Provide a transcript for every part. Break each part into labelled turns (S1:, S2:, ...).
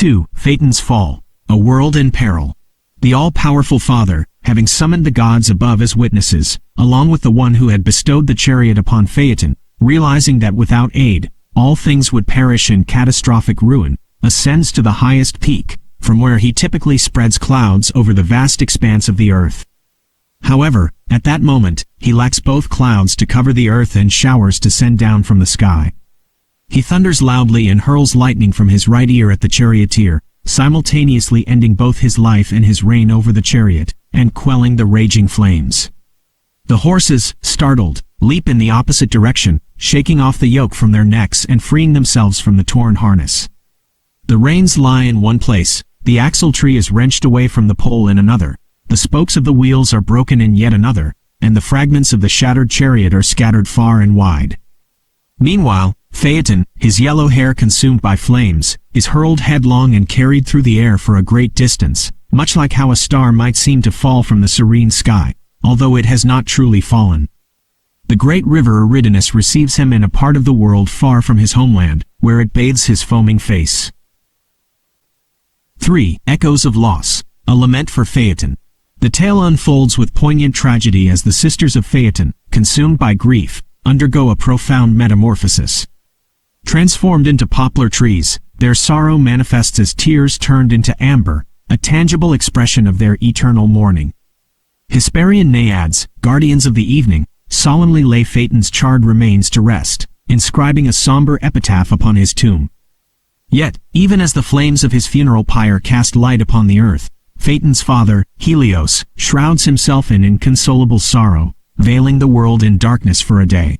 S1: 2. Phaëton's fall. A world in peril. The all-powerful Father, having summoned the gods above as witnesses, along with the one who had bestowed the chariot upon Phaëton, realizing that without aid, all things would perish in catastrophic ruin, ascends to the highest peak, from where he typically spreads clouds over the vast expanse of the earth. However, at that moment, he lacks both clouds to cover the earth and showers to send down from the sky. He thunders loudly and hurls lightning from his right ear at the charioteer, simultaneously ending both his life and his reign over the chariot, and quelling the raging flames. The horses, startled, leap in the opposite direction, shaking off the yoke from their necks and freeing themselves from the torn harness. The reins lie in one place, the axle tree is wrenched away from the pole in another, the spokes of the wheels are broken in yet another, and the fragments of the shattered chariot are scattered far and wide. Meanwhile, Phaëton, his yellow hair consumed by flames, is hurled headlong and carried through the air for a great distance, much like how a star might seem to fall from the serene sky, although it has not truly fallen. The great river Eridanus receives him in a part of the world far from his homeland, where it bathes his foaming face. 3. Echoes of Loss. A lament for Phaëton. The tale unfolds with poignant tragedy as the sisters of Phaëton, consumed by grief, undergo a profound metamorphosis. Transformed into poplar trees, their sorrow manifests as tears turned into amber, a tangible expression of their eternal mourning. Hesperian naiads, guardians of the evening, solemnly lay Phaëton's charred remains to rest, inscribing a somber epitaph upon his tomb. Yet, even as the flames of his funeral pyre cast light upon the earth, Phaëton's father, Helios, shrouds himself in inconsolable sorrow, veiling the world in darkness for a day.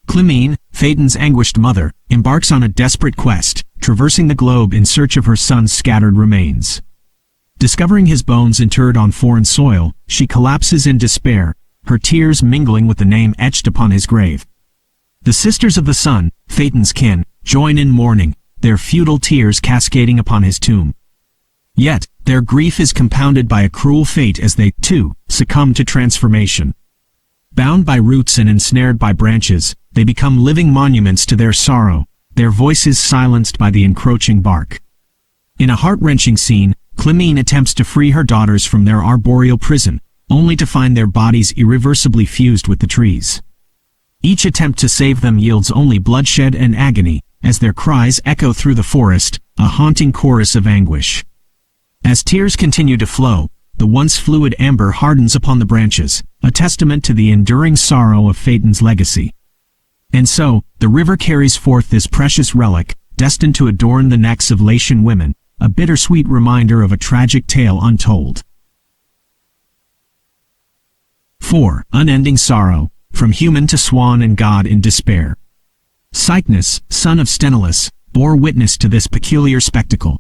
S1: Clymene, Phaëton's anguished mother, embarks on a desperate quest, traversing the globe in search of her son's scattered remains. Discovering his bones interred on foreign soil, she collapses in despair, her tears mingling with the name etched upon his grave. The sisters of the sun, Phaëton's kin, join in mourning, their futile tears cascading upon his tomb. Yet, their grief is compounded by a cruel fate as they, too, succumb to transformation. Bound by roots and ensnared by branches, they become living monuments to their sorrow, their voices silenced by the encroaching bark. In a heart-wrenching scene, Clymene attempts to free her daughters from their arboreal prison, only to find their bodies irreversibly fused with the trees. Each attempt to save them yields only bloodshed and agony, as their cries echo through the forest, a haunting chorus of anguish. As tears continue to flow, the once fluid amber hardens upon the branches, a testament to the enduring sorrow of Phaëton's legacy. And so, the river carries forth this precious relic, destined to adorn the necks of Latian women, a bittersweet reminder of a tragic tale untold. 4. Unending sorrow, from human to swan and god in despair. Cycnus, son of Sthenelus, bore witness to this peculiar spectacle.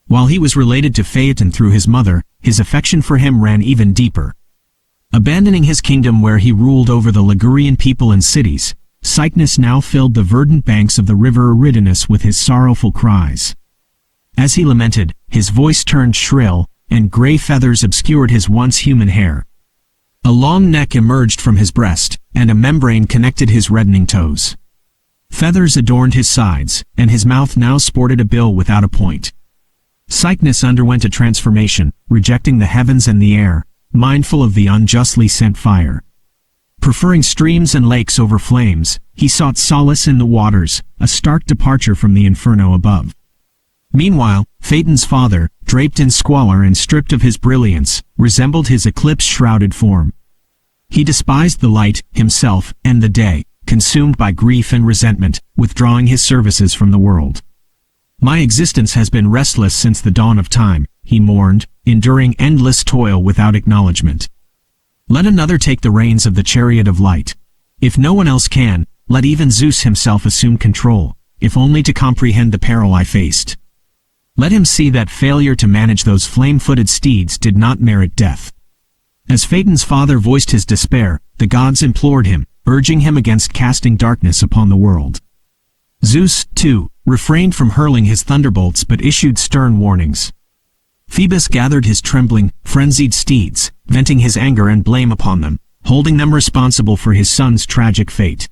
S1: While he was related to Phaëton through his mother, his affection for him ran even deeper. Abandoning his kingdom where he ruled over the Ligurian people and cities, Cycnus now filled the verdant banks of the river Eridanus with his sorrowful cries. As he lamented, his voice turned shrill, and gray feathers obscured his once human hair. A long neck emerged from his breast, and a membrane connected his reddening toes. Feathers adorned his sides, and his mouth now sported a bill without a point. Cycnus underwent a transformation, rejecting the heavens and the air, mindful of the unjustly sent fire. Preferring streams and lakes over flames, he sought solace in the waters, a stark departure from the inferno above. Meanwhile, Phaëton's father, draped in squalor and stripped of his brilliance, resembled his eclipse-shrouded form. He despised the light, himself, and the day, consumed by grief and resentment, withdrawing his services from the world. "My existence has been restless since the dawn of time," he mourned, enduring endless toil without acknowledgement. "Let another take the reins of the chariot of light. If no one else can, let even Zeus himself assume control, if only to comprehend the peril I faced. Let him see that failure to manage those flame-footed steeds did not merit death." As Phaëton's father voiced his despair, the gods implored him, urging him against casting darkness upon the world. Zeus, too, refrained from hurling his thunderbolts but issued stern warnings. Phoebus gathered his trembling, frenzied steeds, venting his anger and blame upon them, holding them responsible for his son's tragic fate.